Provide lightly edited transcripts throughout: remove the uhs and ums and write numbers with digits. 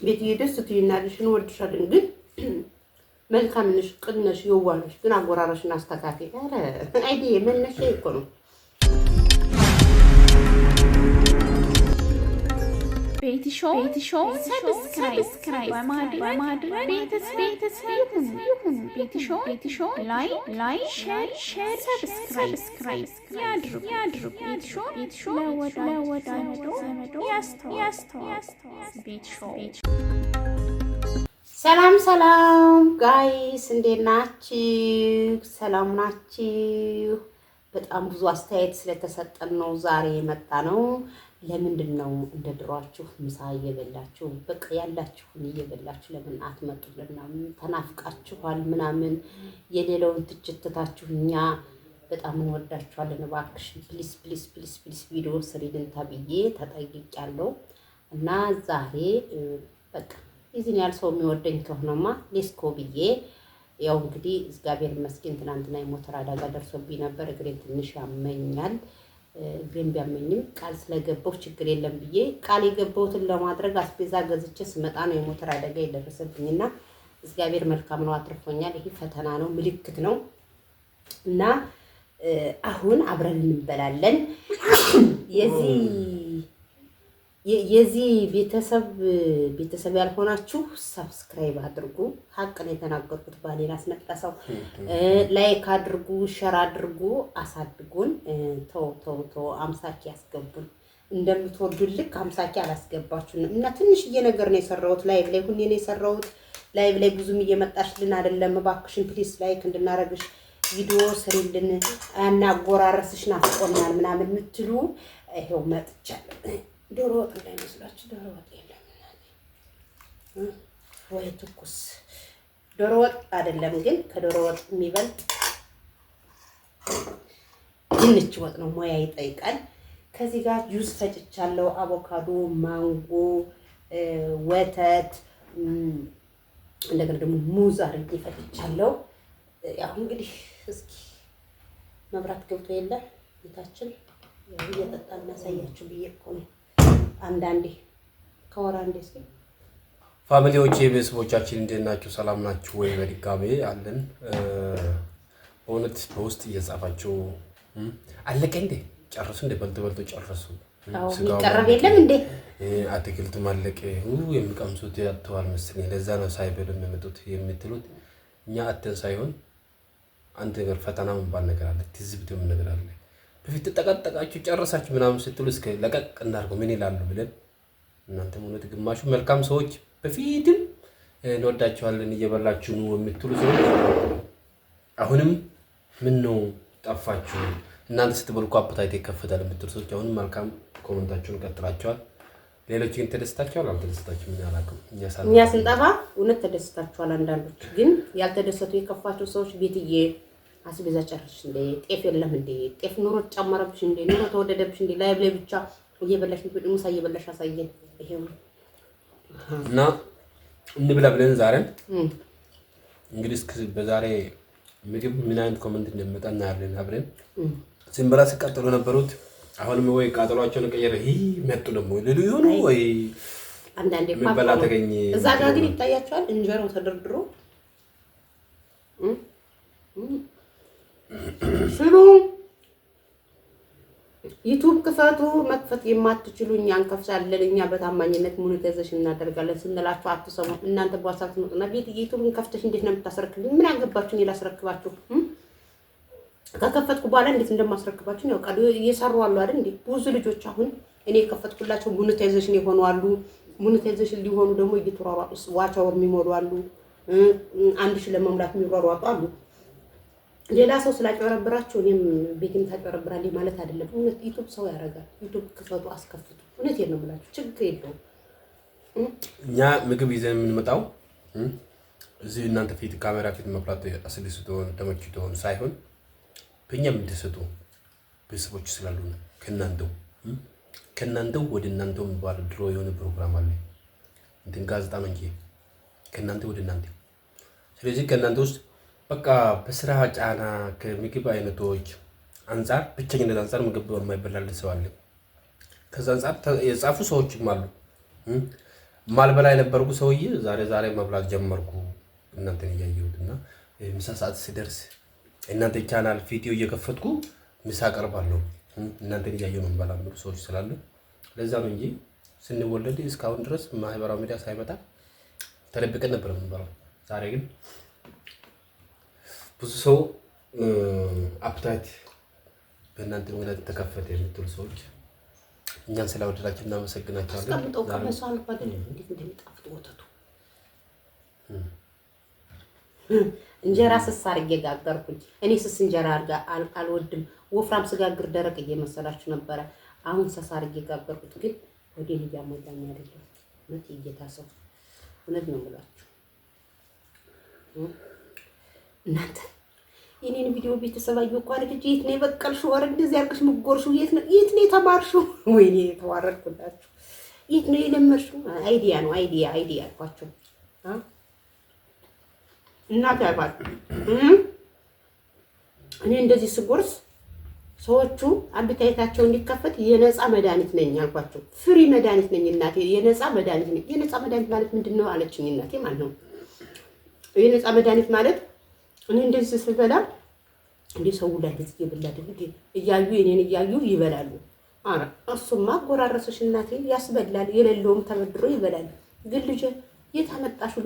ቤትዬ ደስ ትይናለሽ እንወድሻለን ግን መልካም ነሽ ቅን ነሽ የዋህ ነሽ ግን አጎራረሽን አስተካክይ ኧረ አይዲ መነሻ እኮ ነው ቤትሾ ሰብስክራይብ በማድረግ ቤተሰብ ይሁኑ ቤትሾ ላይ ሼር ሰብስክራይብ ያድርጉ ቤትሾ ለወዳጆ ዘመዶ ያስተዋውቁ ቤትሾ ሰላም ጋይስ እንዴት ናችሁ? ሰላም ናችሁ? በጣም ብዙ አስተያየት ስለተሰጠን ነው ዛሬ የመጣ ነው። ለምንድን ነው እንደ ድሯችሁ ምሳ እየበላችሁ በቃ ያላችሁን እየበላችሁ ለምን አትመጡልና ተናፍቃችኋል ምናምን የሌላውን ትችትታችሁ እኛ በጣም እንወዳችኋለን እባክሽ ፕሊስ ቪዲዮ ስሪልን ተብዬ ተጠይቄያለሁ እና ዛሬ በቃ ይዝን ያል ሰው የሚወደኝ ከሆነማ ሌስኮ ብዬ ያው እንግዲህ እግዚአብሔር ይመስገን ትናንትና የሞተር አደጋ ደርሶብኝ ነበር እግሬን ትንሽ ያመኛል ግን ቢያመኝም ቃል ስለገባው ችግር የለም ብዬ ቃል የገባውትን ለማድረግ አስቤዛ ገዝቼ ስመጣ ነው የሞተር አደጋ የደረሰብኝና እግዚአብሔር መልካም ነው አትርፎኛል ይሄ ፈተና ነው ምልክት ነው እና አሁን አብረን እንበላለን የዚህ ቤተሰብ ያልሆናችሁ ሰብስክራይብ አድርጉ ሀቅን የተናገርኩት ባሌን አስነቀሰው ላይክ አድርጉ ሼር አድርጉ አሳድጉን ተው 50ኪ ያስገቡን እንደምትወዱልክ 50ኪ አላስገባችሁንም እና ትንሽዬ ነገር ነው የሰራሁት ላይቭ ላይ ሁኔ ነው የሰራሁት ላይቭ ላይ ብዙም እየመጣሽልን አይደለም እባክሽን ፕሊስ ላይክ እንድናረግሽ ቪዲዮ ስሪልን አናጎራረስሽ ናፍቆናል ምናምን የምትሉ ይሄው መጥቻለሁ ዶሮ ወጥ እንዳይመስላችሁ ዶሮ ወጥ የለም ወይ ትኩስ ዶሮ ወጥ አይደለም ግን ከዶሮ ወጥ የሚበልጥ ድንች ወጥ ነው ሙያ ይጠይቃል ከዚህ ጋር ጁስ ፈጭቻለሁ አቮካዶ ማንጎ ወተት እንደገና ደግሞ ሙዝ አድርጌ ፈጭቻለሁ ያው እንግዲህ እስኪ መብራት ገብቶ የለ ቤታችን እየጠጣን እናሳያችሁ ብዬ እኮ ነው አንዳንዴ ከወራንዴ እስኪ ፋሚሊዎች ቤተሰቦቻችን እንዴት ናችሁ ሰላም ናችሁ ወይ በድጋሜ አለን በእውነት በውስጥ እየጻፋችሁ አለቀ እንዴ ጨርሱ እንደ በልቶ ጨርሱ የሚቀረብ የለም እንዴ አትክልት ማለቀ የሚቀምሱት ያተዋል መሰለኝ ለዛ ነው ሳይበሉ የሚመጡት የምትሉት እኛ አተን ሳይሆን አንድ ነገር ፈተና ምንባል ነገር አለ ትዝብትም ነገር አለ በፊት ተጠቀጠቃችሁ ጨርሳችሁ ምናምን ስትሉ እስከ ለቀቅ እናርገው ምን ይላሉ ብለን እናንተም እውነት ግማሹ መልካም ሰዎች በፊትም እንወዳችኋለን እየበላችሁ ነው የምትሉ ሰዎች አሁንም ምን ነው ጠፋችሁ እናንተ ስትበሉ አፕታይት ይከፈታል የምትሉ ሰዎች አሁንም መልካም ኮሜንታችሁን ቀጥላችኋል ሌሎች ግን ተደስታችኋል አልተደስታችሁም ምን ያላችሁ እኛ ስንጠፋ እውነት ተደስታችኋል አንዳንዶች ግን ያልተደሰቱ የከፋቸው ሰዎች ቤትዬ አስቤዛ ጨርሽ እንደ ጤፍ የለም እንደ ጤፍ ኑሮ ጨመረብሽ እንደ ኑሮ ተወደደብሽ እንደ ላይቭ ላይ ብቻ እየበላሽ ነው ሙሳ እየበላሽ አሳየን ይሄው እና እንብላ ብለን ዛሬ እንግዲህ በዛሬ ምግብ ምን አይነት ኮሜንት እንደመጣ እናያለን አብረን ሲምብራ ሲቀጥሉ ነበሩት አሁንም ወይ ቃጠሏቸውን ቀየረ ይሄ መጡ ደግሞ ለሉ ይሁን ወይ አንዳንዴ በላ ተገኘ እዛ ጋር ግን ይታያቸዋል እንጀራው ተደርድሮ ስሉ ዩቲዩብ ክፈቱ መክፈት የማትችሉ እኛ እንከፍታለን እኛ በታማኝነት ሞኔታይዜሽን እናደርጋለን ስንላችሁ አትሰሙ እናንተ በዋትስአፕ ትመጡና ቤት ዩቲዩብን ከፍተሽ እንዴት ነው የምታስረክቡኝ ምን አገባችሁ እኔ ላስረክባችሁ ከከፈትኩ በኋላ እንዴት እንደማስረክባችሁ ነው ቃል እየሰሩ አሉ አይደል እንዴ ብዙ ልጆች አሁን እኔ ከፈትኩላቸው ሞኔታይዜሽን ይሆኑ አሉ ሞኔታይዜሽን ሊሆኑ ደግሞ እየተሯሯጡ ዋች አወር የሚሞሉ አሉ 1000 ለመሙላት የሚሯሯጡ አሉ ሌላ ሰው ስላጨረብራችሁ እኔም ቤትም ታጨረብራለኝ ማለት አይደለም እውነት ዩቲዩብ ሰው ያረጋል ዩቲዩብ ክፈቱ አስከፍቱ እውነት ነው የምላችሁ ችግር የለውም እኛ ምግብ ይዘን የምንመጣው እዚህ እናንተ ፊት ካሜራ ፊት መብራት አስደስቶን ተመችቶን ሳይሆን በእኛም እንደሰጡ ቤተሰቦች ስላሉ ነው ከእናንተው ወደ እናንተው የሚባል ድሮ የሆነ ፕሮግራም አለ እንትን ጋዜጣ ነው እንጂ ከእናንተ ወደ እናንተ ስለዚህ ከእናንተ ውስጥ በቃ በስራ ጫና ከምግብ አይነቶች አንፃር ብቸኝነት አንፃር ምግብ የማይበላል ሰው አለ ከዛ አንፃር የጻፉ ሰዎችም አሉ ማልበላ የነበርኩ ሰውዬ ዛሬ መብላት ጀመርኩ። እናንተን እያየሁትና ምሳ ሰዓት ሲደርስ እናንተ ቻናል ቪዲዮ እየከፈትኩ ምሳ አቀርባለሁ። እናንተን እያየሁ ነው የምበላ የሚሉ ሰዎች ስላሉ ለዛ ነው እንጂ ስንወለድ እስካሁን ድረስ ማህበራዊ ሚዲያ ሳይመጣ ተደብቀን ነበር የምንበላው። ዛሬ ግን ብዙ ሰው አፕታይት በእናንተ ምክንያት ተከፈተ የምትሉ ሰዎች እኛን ስለወደዳችሁ እናመሰግናችኋለን። አስቀምጠው ከመሳል ባደል እንዴት እንደሚጣፍጥ ወተቱ እንጀራ ስስ አድርጌ ጋገርኩኝ። እኔ ስስ እንጀራ አልወድም። ወፍራም ስጋግር ደረቅ እየመሰላችሁ ነበረ። አሁን ስስ አድርጌ ጋገርኩት፣ ግን ወዴን እያሞላኝ አይደለም። እውነት የጌታ ሰው እውነት ነው ብላችሁ እናንተ የኔን ቪዲዮ ቤተሰብ አየሁ እኮ አይደል? የት ነው የበቀልሽው? ኧረ እንደዚህ አድርገሽ ምጎርሽው? የት ነው የተማርሽው? ወይኔ የተዋረድኩላችሁ። የት ነው የለመድሽው? አይዲያ ነው አይዲያ አልኳቸው። እናት ያባል እኔ እንደዚህ ስጎርስ ሰዎቹ አብታይታቸው እንዲከፈት የነፃ መድኃኒት ነኝ አልኳቸው። ፍሪ መድኃኒት ነኝ እናቴ፣ የነፃ መድኃኒት ነኝ። የነፃ መድኃኒት ማለት ምንድነው አለችኝ እናቴ። ማለት ነው የነፃ መድኃኒት ማለት እኔ እንደዚህ ስበላ እንደ ሰው ላይ እንደዚህ ይበላል እንዴ? እያዩ እኔን እያዩ ይበላሉ። አረ እሱማ ጎራረሰሽ እናቴ፣ ያስበላል። የሌለውም ተበድሮ ይበላል። ግን ልጅ የት አመጣሽው?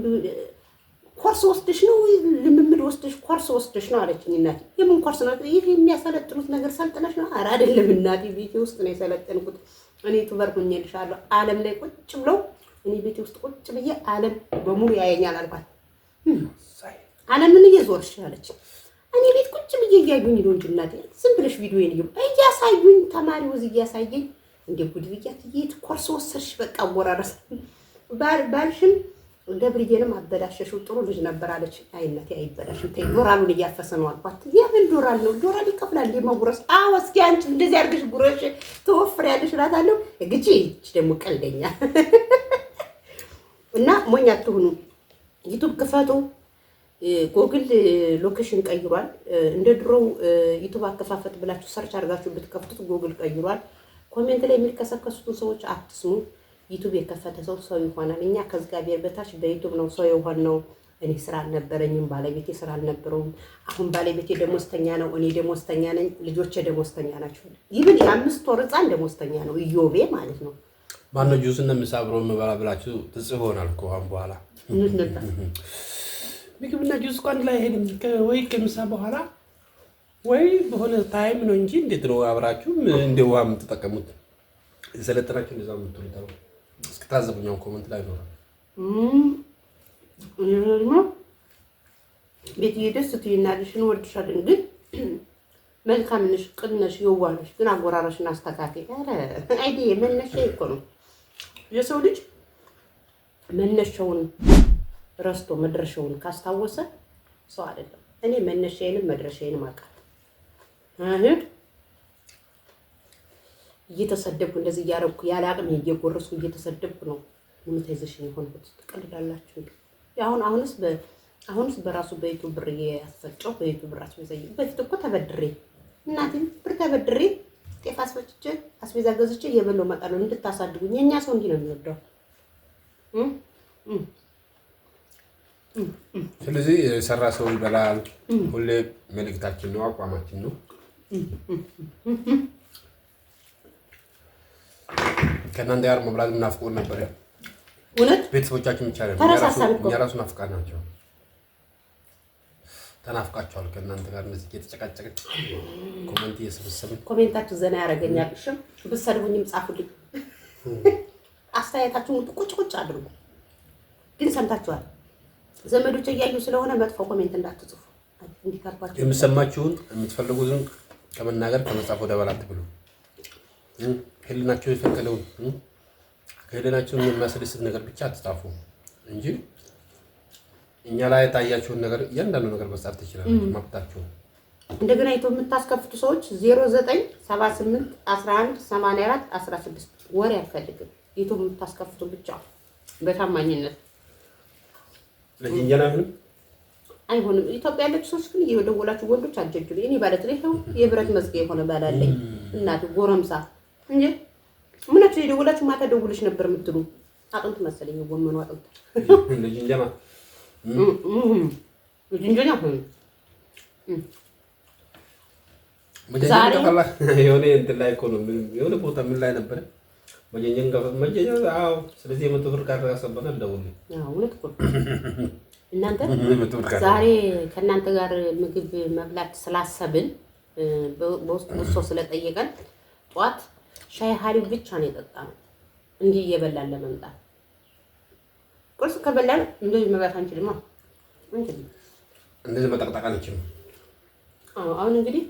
ኮርስ ወስደሽ ነው ልምምድ ወስደሽ ኮርስ ወስደሽ ነው አለችኝ እናቴ። የምን ኮርስ ነው? ይሄ የሚያሰለጥኑት ነገር ሰልጥነሽ ነው? አረ አይደለም እናቴ፣ ቤቴ ውስጥ ነው የሰለጠንኩት። እኔ ዩቲዩበር ሆኜልሻለሁ። ዓለም ላይ ቁጭ ብለው እኔ ቤቴ ውስጥ ቁጭ ብዬ ዓለም በሙሉ ያየኛል አልኳት። ዓለምን እየዞርሽ አለች። እኔ ቤት ቁጭ ብዬ እያዩኝ ነው እንጂ እናቴ፣ ዝም ብለሽ ቪዲዮዬን እያሳዩኝ ተማሪው እዚህ እያሳየኝ እንደ ጉድ ብያት የት ኮርስ ወሰድሽ? በቃ ወራረስ ባልሽም ገብርዬንም አበላሸሽው። ጥሩ ልጅ ነበር አለች። አይ እናቴ አይበላሽም፣ ተይ ዶራሉን እያፈሰ ነው አልኳት። የምን ዶራል ነው? ዶራል ይከፍላል እንደ መጉረስ። አዎ እስኪ አንቺ እንደዚህ አድርገሽ ጉረሽ ትወፍሪያለሽ እላታለሁ። ግጪ እቺ ደግሞ ቀልደኛ እና ሞኝ አትሁኑ። ዩቲዩብ ክፈቱ። ጎግል ሎኬሽን ቀይሯል። እንደ ድሮው ዩቲዩብ አከፋፈት ብላችሁ ሰርች አድርጋችሁ ብትከፍቱት ጎግል ቀይሯል። ኮሜንት ላይ የሚከሰከሱትን ሰዎች አትስሙ። ዩቲዩብ የከፈተ ሰው ይሆናል። እኛ ከእግዚአብሔር በታች በዩቲዩብ ነው ሰው የሆነው። እኔ ስራ አልነበረኝም፣ ባለቤቴ ስራ አልነበረውም። አሁን ባለቤቴ ደሞዝተኛ ነው፣ እኔ ደሞዝተኛ ነኝ፣ ልጆቼ ደሞዝተኛ ናቸው። ይብን የ5 ወር ህፃን ደሞዝተኛ ነው፣ ኢዮቤ ማለት ነው። ማነው ጁስ እንደምሳ አብሮ መበላ ብላችሁ ትጽፍ ሆናል እኮ አሁን በኋላ ምግብና ጁስ እኮ አንድ ላይ ሄድም ወይ ከምሳ በኋላ ወይ በሆነ ታይም ነው እንጂ እንዴት ነው አብራችሁ እንደ ውሃ የምትጠቀሙት? የሰለጠናችሁ እንደዛ የምትሉት ነው። እስኪ ታዘቡኛው ኮሜንት ላይ ነው። ቤትዬ ደስ ትይናለሽ፣ እንወድሻለን። ግን መልካም ነሽ፣ ቅን ነሽ፣ የዋህ ነሽ። ግን አጎራረሽን አስተካክል። ኧረ አይዲያ መነሻ እኮ ነው። የሰው ልጅ መነሻውን ረስቶ መድረሻውን ካስታወሰ ሰው አይደለም። እኔ መነሻዬንም መድረሻዬንም አውቃለሁ። እየተሰደብኩ እንደዚህ እያደረኩ ያለ አቅም እየጎረስኩ እየተሰደብኩ ነው ሞኔታይዜሽን የሆንኩት። ትቀልዳላችሁ እንዴ? አሁንስ በራሱ በዩቲዩብ ብር እያስፈጨው በዩቲዩብ ራሱ ይዘይ። በፊት እኮ ተበድሬ እናቴም ብር ተበድሬ ጤፍ አስፈጭቼ አስቤዛ ገዝቼ እየበላሁ እመጣለሁ እንድታሳድጉኝ። የኛ ሰው እንዲህ ነው የሚወደው። ስለዚህ የሰራ ሰው ይበላል። ሁሌ መልእክታችን ነው፣ አቋማችን ነው። ከእናንተ ጋር መብላት ምናፍቆን ነበር። እውነት ቤተሰቦቻችን ብቻ ነው እኛ ራሱ ናፍቃን ናቸው። ተናፍቃቸዋል። ከእናንተ ጋር እንደዚህ እየተጨቃጨቅን ኮሜንት እየሰበሰብን ኮሜንታችሁ ዘና ያደርገኛል። እሺ ብትሰድቡኝም ጻፉልኝ፣ አስተያየታችሁን ቁጭ ቁጭ አድርጉ። ግን ሰምታችኋል፣ ዘመዶች እያዩ ስለሆነ መጥፎ ኮሜንት እንዳትጽፉ። እንዲካርባችሁ የምሰማችሁን የምትፈልጉትን ከመናገር ከመጻፍ ወደ በላት ብሉ። ህሊናችሁ የፈቀደውን ከህሊናችሁን የሚያስደስት ነገር ብቻ አትጻፉ እንጂ እኛ ላይ የታያችሁን ነገር እያንዳንዱ ነገር መጻፍ ትችላላችሁ፣ መብታችሁ። እንደገና ዩቲዩብ የምታስከፍቱ ሰዎች 0978 11 84 16 ወሬ አልፈልግም። ዩቲዩብ የምታስከፍቱ ብቻ በታማኝነት ለጅንጀና አይሆንም። ኢትዮጵያ ያለች ሰዎች ግን እየደወላችሁ ወንዶች አጀጁልኝ። እኔ ባለት ላይ ነው የብረት መዝጊያ የሆነ ባላለኝ እናት ጎረምሳ እንጂ ምናችሁ የደወላችሁ ማታ ደውልሽ ነበር የምትሉ አጥንት መሰለኝ ጎመኑ አጥንት ለጅንጀማ ለጅንጀማ ዛሬ የሆነ እንትን ላይ እኮ ነው የሆነ ቦታ ምን ላይ ነበር መጀኘን አዎ። ስለዚህ የመቶ ብር ካርድ ያሰበናል ደውል። አዎ እውነት እኮ እናንተ ዛሬ ከእናንተ ጋር ምግብ መብላት ስላሰብን በውስጥ ስለጠየቀን ጧት ሻይ ሀሊብ ብቻ ነው የጠጣነው። እንዲህ እየበላን ለመምጣት ቁርስ ከበላን እንደዚህ መብላት አንችልማ። እንደዚህ መጠቅጠቅ አንችልም። አሁን እንግዲህ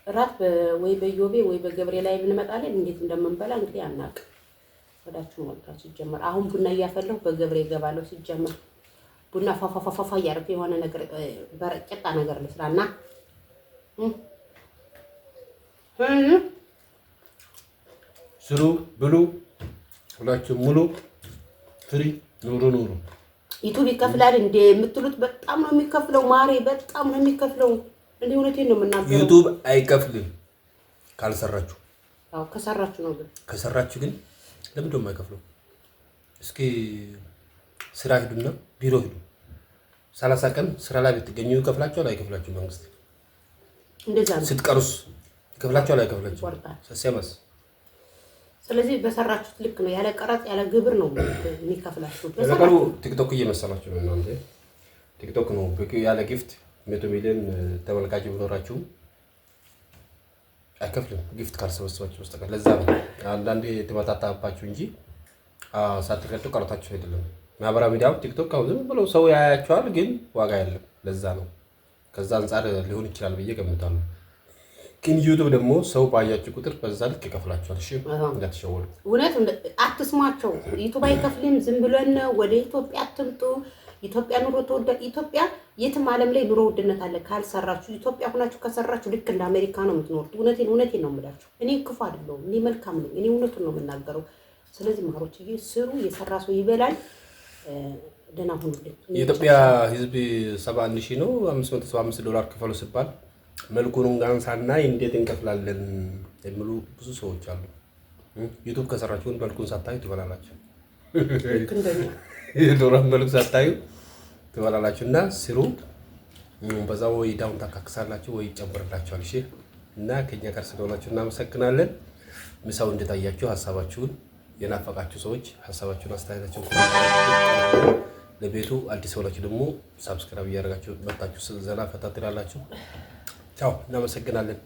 እራት ወይ በዮቤ ወይ በገብሬ ላይ ብንመጣለን እንዴት እንደምንበላ እንግዲህ አናውቅም። ወዳችሁ ወጣችሁ ሲጀመር አሁን ቡና እያፈለሁ በገብሬ እገባለሁ። ሲጀመር ቡና ፋፋፋፋ እያደረኩ የሆነ ነገር በረቄጣ ነገር ልስራና ስሩ ብሉ ሁላችሁ ሙሉ ፍሪ ኑሩ ኑሩ። ዩቱብ ይከፍላል እንደ የምትሉት በጣም ነው የሚከፍለው። ማሬ በጣም ነው የሚከፍለው። እንዴ እውነቴን ነው የምናገረው። ዩቱብ አይከፍልም ካልሰራችሁ። አዎ ከሰራችሁ ነው። ግን ከሰራችሁ ግን ለምን ደሞ አይከፍለው? እስኪ ስራ ሂዱና ቢሮ ሂዱ። 30 ቀን ስራ ላይ ብትገኙ ይከፍላችኋል አይከፍላችሁ? መንግስት እንደዛ ነው። ስትቀሩስ ይከፍላችኋል አይከፍላችሁ? ሰሲያማስ ስለዚህ በሰራችሁት ልክ ነው። ያለ ቀረጥ ያለ ግብር ነው የሚከፍላችሁ። ለቀሩ ቲክቶክ እየመሰላችሁ ነው እናንተ። ቲክቶክ ነው ያለ ጊፍት 100 ሚሊዮን ተመልካች ቢኖራችሁ አይከፍልም ጊፍት ካልሰበሰባችሁ በስተቀር። ለዛ ነው አንዳንዴ ተመታታባችሁ እንጂ ሳትረዱ ቀርታችሁ አይደለም። ማህበራዊ ሚዲያው ቲክቶክ አሁን ዝም ብሎ ሰው ያያችኋል፣ ግን ዋጋ የለም። ለዛ ነው ከዛ አንፃር ሊሆን ይችላል ብዬ ገምታለሁ። ግን ዩቲዩብ ደግሞ ሰው ባያችሁ ቁጥር በዛ ልክ ይከፍላችኋል። እሺ እንዳትሸወዱ። እውነት አትስሟቸው። ዩቲዩብ አይከፍልም። ዝም ብለን ወደ ኢትዮጵያ አትምጡ። ኢትዮጵያ ኑሮ ተወደደ። ኢትዮጵያ የትም ዓለም ላይ ኑሮ ውድነት አለ። ካልሰራችሁ ኢትዮጵያ ሆናችሁ ከሰራችሁ ልክ እንደ አሜሪካ ነው የምትኖሩት። እውነቴን ነው የምላችሁ። እኔ ክፉ አይደለሁም። እኔ መልካም ነኝ። እኔ እውነቱን ነው የምናገረው። ስለዚህ ማሮችዬ ስሩ። የሰራ ሰው ይበላል። ደህና ሁኑልኝ። የኢትዮጵያ ሕዝብ 71 ሺህ ነው። $575 ክፈሉ ሲባል መልኩን እንኳን ሳናይ እንዴት እንከፍላለን የሚሉ ብዙ ሰዎች አሉ። ዩቲዩብ ከሰራችሁ መልኩን ሳታዩ ትበላላችሁ። ልክ እንደኛ የዶላር መልክ ሳታዩ ትበላላችሁ። እና ስሩ። በዛው ወይ ዳውን ታካክሳላችሁ ወይ ይጨምርላችኋል። እሺ። እና ከኛ ጋር ስለሆናችሁ እናመሰግናለን። ምሳው እንደታያችሁ ሀሳባችሁን የናፈቃችሁ ሰዎች ሀሳባችሁን አስተያየታችሁን ለቤቱ አዲስ ሆናችሁ ደግሞ ሳብስክራይብ እያደረጋችሁ መጣችሁ ዘና ፈታ ትላላችሁ። ቻው፣ እናመሰግናለን።